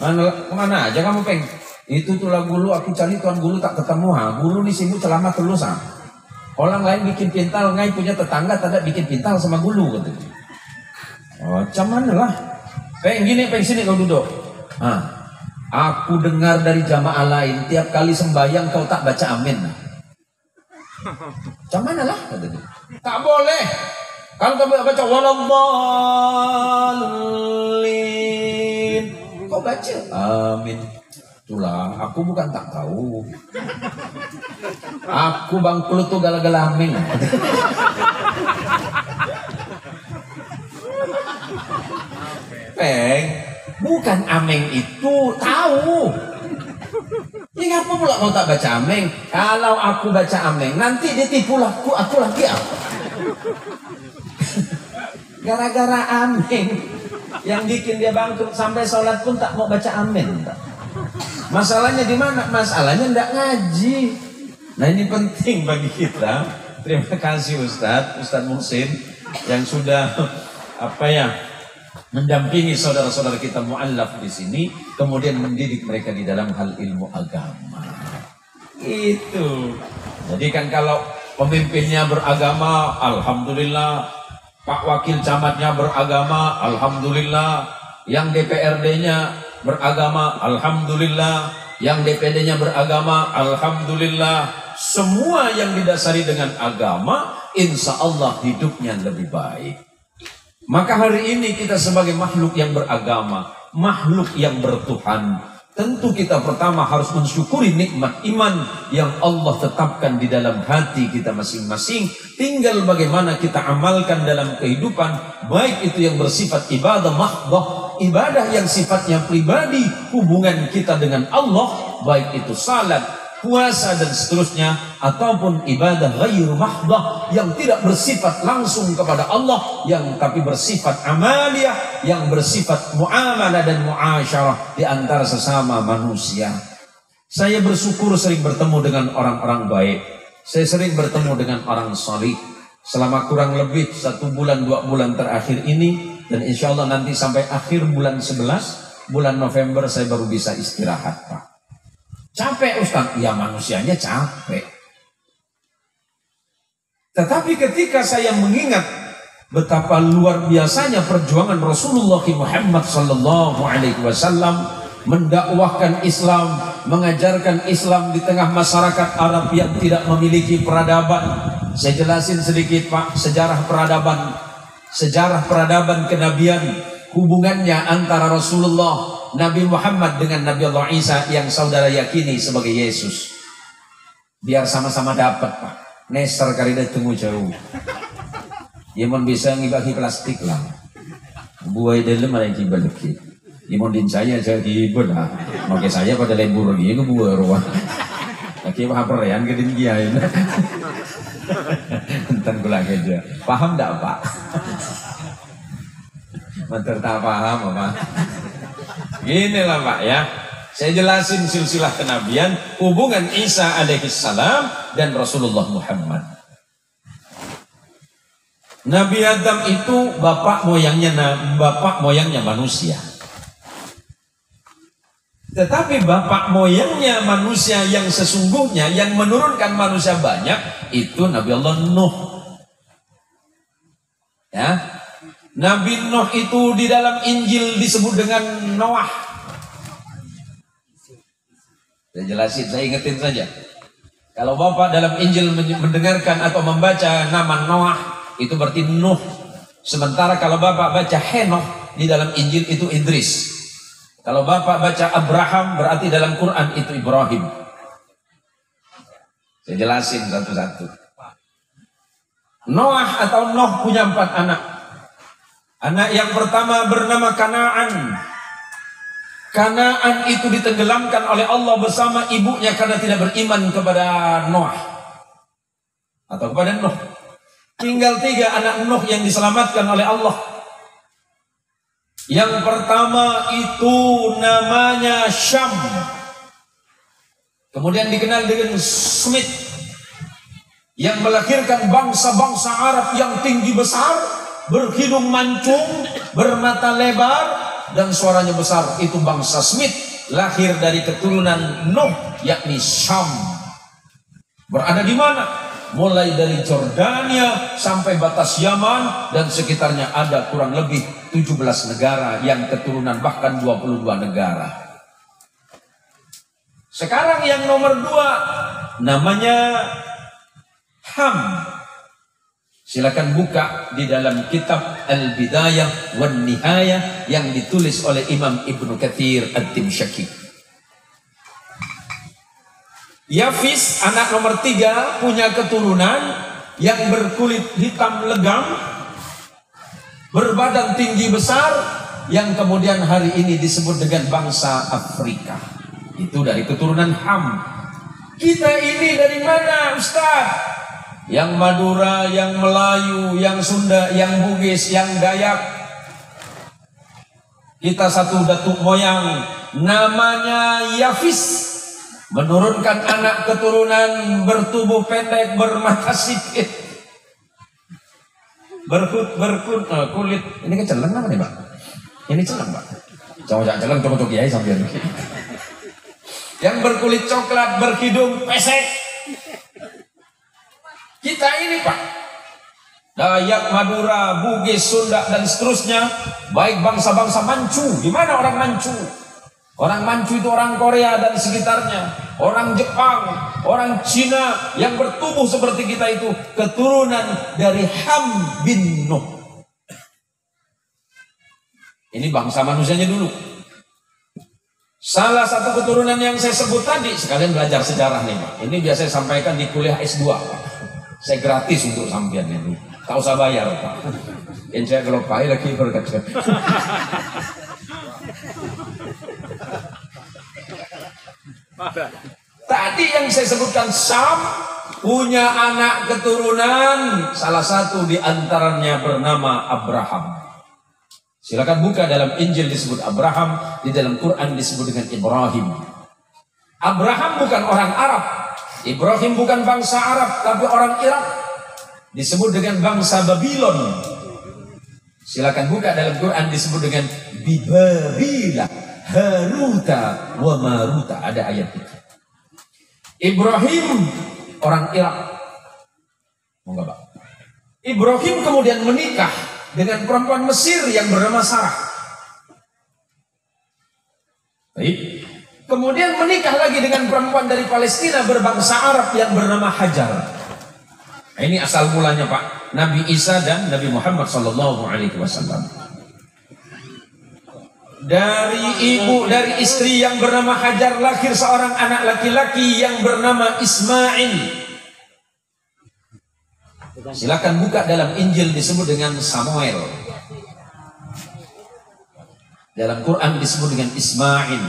Kemana aja kamu peng? Itu tulah gulu aku cari tuan gulu tak ketemu ha. Gulu nih sibuk selama terus ha. Orang lain bikin pintal, ngai punya tetangga tidak bikin pintal sama gulu katanya. Oh, cuman lah. Peng gini, peng sini kau duduk. Aku dengar dari jamaah lain tiap kali sembahyang kau tak baca amin. Cuman lah katanya. Tak boleh. Kalau kau baca waladdallin, kau baca amin. Tulang, aku bukan tak tahu. Aku Bang Pluto gala-gala amin. Peng, bukan ameng itu tahu. Ya ngapa pula kau tak baca ameng? Kalau aku baca ameng, nanti dia tipu aku lagi apa? Gara-gara ameng yang bikin dia bangkrut sampai sholat pun tak mau baca amin. Masalahnya di mana? Masalahnya tidak ngaji. Nah ini penting bagi kita. Terima kasih Ustadz Muhsin yang sudah mendampingi saudara-saudara kita mu'allaf di sini, kemudian mendidik mereka di dalam hal ilmu agama. Itu. Jadi kan kalau pemimpinnya beragama, alhamdulillah. Pak Wakil Camatnya beragama, alhamdulillah. Yang DPRD-nya beragama, alhamdulillah. Yang DPD-nya beragama, alhamdulillah. Semua yang didasari dengan agama, insya Allah hidupnya lebih baik. Maka hari ini kita sebagai makhluk yang beragama, makhluk yang bertuhan, tentu kita pertama harus mensyukuri nikmat iman yang Allah tetapkan di dalam hati kita masing-masing. Tinggal bagaimana kita amalkan dalam kehidupan, baik itu yang bersifat ibadah mahdhah, ibadah yang sifatnya pribadi, hubungan kita dengan Allah, baik itu salat, puasa dan seterusnya, ataupun ibadah ghairu mahdhah yang tidak bersifat langsung kepada Allah, yang tapi bersifat amaliyah, yang bersifat muamalah dan muasyarah di antara sesama manusia. Saya bersyukur sering bertemu dengan orang-orang baik. Saya sering bertemu dengan orang salih selama kurang lebih 1 bulan 2 bulan terakhir ini, dan insya Allah nanti sampai akhir bulan 11 bulan November saya baru bisa istirahat, Pak. Capek Ustaz, ya manusianya capek. Tetapi ketika saya mengingat betapa luar biasanya perjuangan Rasulullah Muhammad SAW mendakwahkan Islam, mengajarkan Islam di tengah masyarakat Arab yang tidak memiliki peradaban. Saya jelasin sedikit Pak, sejarah peradaban kenabian, hubungannya antara Rasulullah Nabi Muhammad dengan Nabi Allah Isa yang saudara yakini sebagai Yesus. Biar sama-sama dapat Pak. Neser karida tunggu jauh. Yaman bisa ngibagi plastik lah. Buai dalam ada yang kibalik. Yaman din saya jadi belah. Maka saya pada lembur lagi ke buah ruang. Lagi pahaperean ke din giain. Enten gula aja. Paham tak Pak? Mantar tak paham apa? Inilah Pak ya. Saya jelasin silsilah kenabian, hubungan Isa alaihissalam dan Rasulullah Muhammad. Nabi Adam itu bapak moyangnya manusia. Tetapi bapak moyangnya manusia yang sesungguhnya, yang menurunkan manusia banyak, itu Nabi Allah Nuh. Ya, Nabi Nuh itu di dalam Injil disebut dengan Noah. Saya jelasin, saya ingetin saja. Kalau Bapak dalam Injil mendengarkan atau membaca nama Noah, itu berarti Nuh. Sementara kalau Bapak baca Henokh di dalam Injil itu Idris. Kalau Bapak baca Abraham berarti dalam Quran itu Ibrahim. Saya jelasin satu-satu. Noah atau Nuh punya 4 anak. Anak yang pertama bernama Kanaan. Kanaan itu ditenggelamkan oleh Allah bersama ibunya karena tidak beriman kepada Noah atau kepada Nuh. Tinggal 3 anak Nuh yang diselamatkan oleh Allah. Yang pertama itu namanya Syam. Kemudian dikenal dengan Smith, yang melahirkan bangsa-bangsa Arab yang tinggi besar, berhidung mancung, bermata lebar, dan suaranya besar, itu bangsa Smith, lahir dari keturunan Nuh, yakni Syam. Berada di mana? Mulai dari Jordania sampai batas Yaman dan sekitarnya, ada kurang lebih 17 negara yang keturunan, bahkan 22 negara. Sekarang yang nomor 2 namanya Ham. Silakan buka di dalam kitab Al-Bidayah wan Nihayah yang ditulis oleh Imam Ibnu Katsir Ad-Dimsyaqi. Yafis, anak nomor 3, punya keturunan yang berkulit hitam legam, berbadan tinggi besar, yang kemudian hari ini disebut dengan bangsa Afrika. Itu dari keturunan Ham. Kita ini dari mana, Ustaz? Yang Madura, yang Melayu, yang Sunda, yang Bugis, yang Dayak. Kita satu datuk moyang, namanya Yafis. Menurunkan anak keturunan bertubuh pendek, bermata sipit, berkulit. Ini kan celeng apa nih, Pak? Ini celeng, Pak. Jangan celeng, coba kiai sambil. Yang berkulit coklat, berhidung pesek. Kita ini, Pak, Dayak, Madura, Bugis, Sunda, dan seterusnya, baik bangsa-bangsa Manchu. Di mana orang Manchu? Orang Manchu itu orang Korea dan sekitarnya, orang Jepang, orang Cina yang bertubuh seperti kita itu keturunan dari Ham bin Nuh. Ini bangsa manusianya dulu. Salah satu keturunan yang saya sebut tadi, sekalian belajar sejarah nih, Pak. Ini biasa saya sampaikan di kuliah S2, Pak. Saya gratis untuk sampean ini. Tak usah bayar, Pak. Yang saya kalau pahit lagi berkata. Tadi yang saya sebutkan, Syam punya anak keturunan, salah satu di antaranya bernama Abraham. Silakan buka dalam Injil disebut Abraham, di dalam Quran disebut dengan Ibrahim. Abraham bukan orang Arab, Ibrahim bukan bangsa Arab, tapi orang Irak, disebut dengan bangsa Babylon. Silakan buka dalam Quran disebut dengan Bibabila, Haruta wa Maruta, ada ayat itu. Ibrahim orang Irak. Enggak, Pak. Ibrahim kemudian menikah dengan perempuan Mesir yang bernama Sarah. Baik. Kemudian menikah lagi dengan perempuan dari Palestina berbangsa Arab yang bernama Hajar. Nah, ini asal mulanya, Pak, Nabi Isa dan Nabi Muhammad sallallahu alaihi wasallam. Dari istri yang bernama Hajar lahir seorang anak laki-laki yang bernama Ismail. Silakan buka dalam Injil disebut dengan Samuel. Dalam Quran disebut dengan Ismail.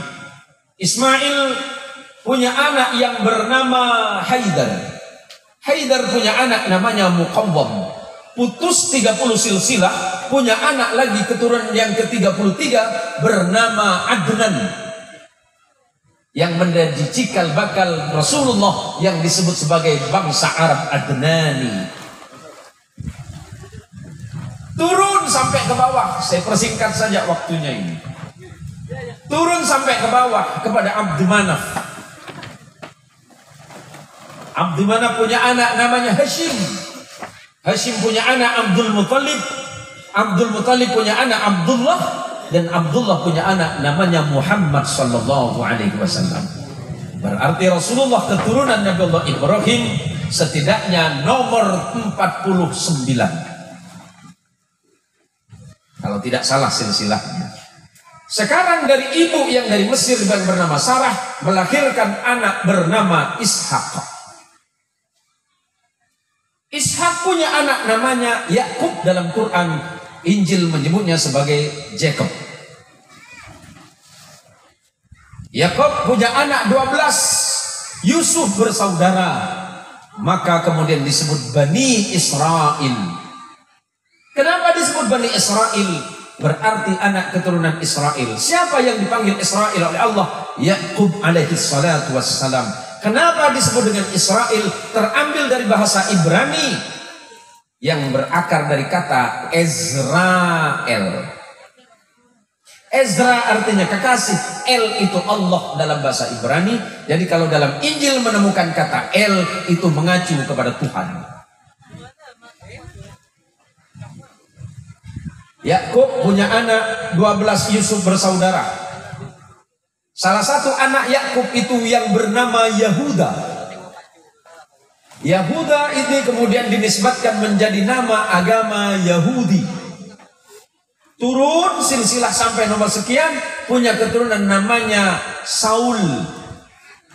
Ismail punya anak yang bernama Haidar. Haidar punya anak namanya Muqawwam. Putus 30 silsilah, punya anak lagi keturunan yang ke-33 bernama Adnan, yang menjadi cikal bakal Rasulullah yang disebut sebagai bangsa Arab Adnani. Turun sampai ke bawah, saya persingkat saja waktunya ini. Turun sampai ke bawah kepada Abdul Manaf. Abdul Manaf punya anak namanya Hashim. Hashim punya anak Abdul Muttalib. Abdul Muttalib punya anak Abdullah, dan Abdullah punya anak namanya Muhammad sallallahu alaihi wasallam. Berarti Rasulullah keturunan Nabi Allah Ibrahim setidaknya nomor 49. Kalau tidak salah silsilahnya. Sekarang dari ibu yang dari Mesir yang bernama Sarah melahirkan anak bernama Ishak. Ishak punya anak namanya Yakub, dalam Quran Injil menyebutnya sebagai Jacob. Yakub punya anak 12, Yusuf bersaudara, maka kemudian disebut Bani Israel. Kenapa disebut Bani Israel? Berarti anak keturunan Israel. Siapa yang dipanggil Israel oleh Allah? Yakub alaihi salatu wassalam. Kenapa disebut dengan Israel? Terambil dari bahasa Ibrani yang berakar dari kata Ezrael. Ezra artinya kekasih. El itu Allah dalam bahasa Ibrani. Jadi kalau dalam Injil menemukan kata El, itu mengacu kepada Tuhan. Yakub punya anak 12, Yusuf bersaudara. Salah satu anak Yakub itu yang bernama Yahuda. Yahuda ini kemudian dinisbatkan menjadi nama agama Yahudi. Turun silsilah sampai nomor sekian, punya keturunan namanya Saul.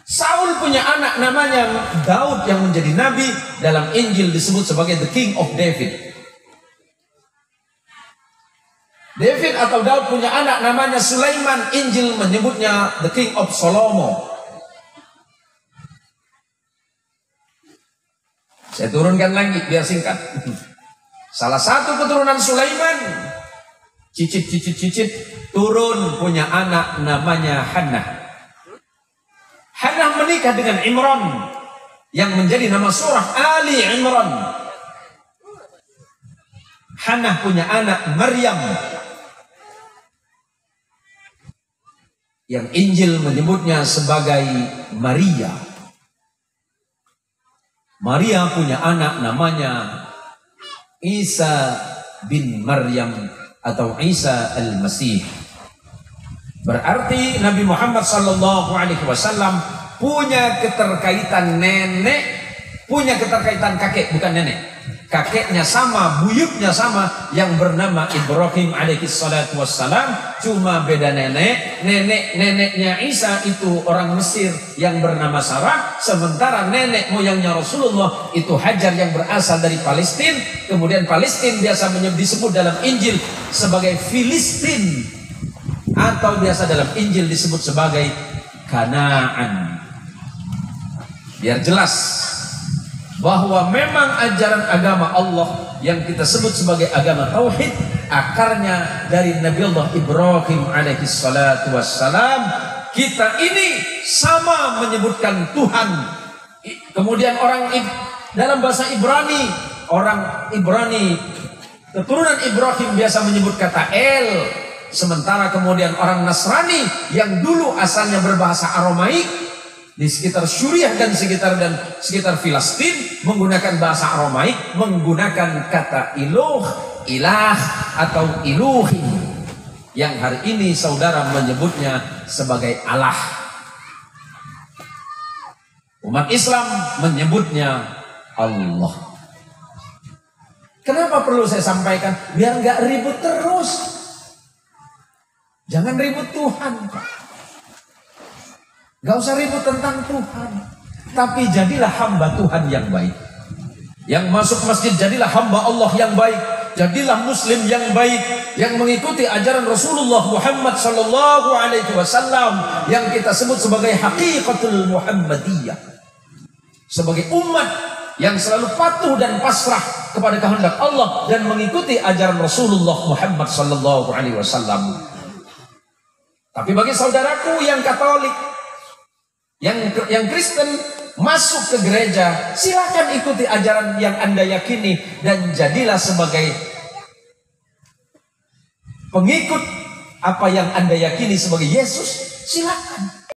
Saul punya anak namanya Daud yang menjadi nabi, dalam Injil disebut sebagai the King of David. David atau Daud punya anak namanya Sulaiman, Injil menyebutnya the King of Solomon. Saya turunkan lagi biar singkat. Salah satu keturunan Sulaiman, cicit turun punya anak namanya Hannah. Hannah menikah dengan Imran yang menjadi nama surah Ali Imran. Hannah punya anak Maryam yang Injil menyebutnya sebagai Maria. Maria punya anak namanya Isa bin Maryam atau Isa al-Masih. Berarti Nabi Muhammad sallallahu alaihi wasallam punya keterkaitan nenek, punya keterkaitan kakek, bukan nenek. Kakeknya sama, buyutnya sama, yang bernama Ibrahim alaihi salatu wassalam, cuma beda nenek. Neneknya Isa itu orang Mesir yang bernama Sarah, sementara nenek moyangnya Rasulullah itu Hajar yang berasal dari Palestina. Kemudian Palestina biasa disebut dalam Injil sebagai Filistin, atau biasa dalam Injil disebut sebagai Kanaan. Biar jelas bahwa memang ajaran agama Allah yang kita sebut sebagai agama tauhid, akarnya dari Nabi Allah Ibrahim alaihi salatu wassalam. Kita ini sama menyebutkan Tuhan. Kemudian orang dalam bahasa Ibrani, orang Ibrani keturunan Ibrahim biasa menyebut kata El. Sementara kemudian orang Nasrani yang dulu asalnya berbahasa Aramaik di sekitar Suriah dan sekitar Filistin menggunakan bahasa Aramaik, menggunakan kata ilah atau iluhi, yang hari ini saudara menyebutnya sebagai Allah. Umat Islam menyebutnya Allah. Kenapa perlu saya sampaikan? Biar nggak ribut terus. Jangan ribut Tuhan, Pak. Gak usah ribut tentang Tuhan, tapi jadilah hamba Tuhan yang baik. Yang masuk masjid jadilah hamba Allah yang baik. Jadilah muslim yang baik, yang mengikuti ajaran Rasulullah Muhammad sallallahu alaihi wasallam yang kita sebut sebagai haqiqatul Muhammadiyah. Sebagai umat yang selalu patuh dan pasrah kepada kehendak Allah dan mengikuti ajaran Rasulullah Muhammad sallallahu alaihi wasallam. Tapi bagi saudaraku yang Katolik, yang Kristen, masuk ke gereja, silakan ikuti ajaran yang Anda yakini dan jadilah sebagai pengikut apa yang Anda yakini sebagai Yesus, silakan.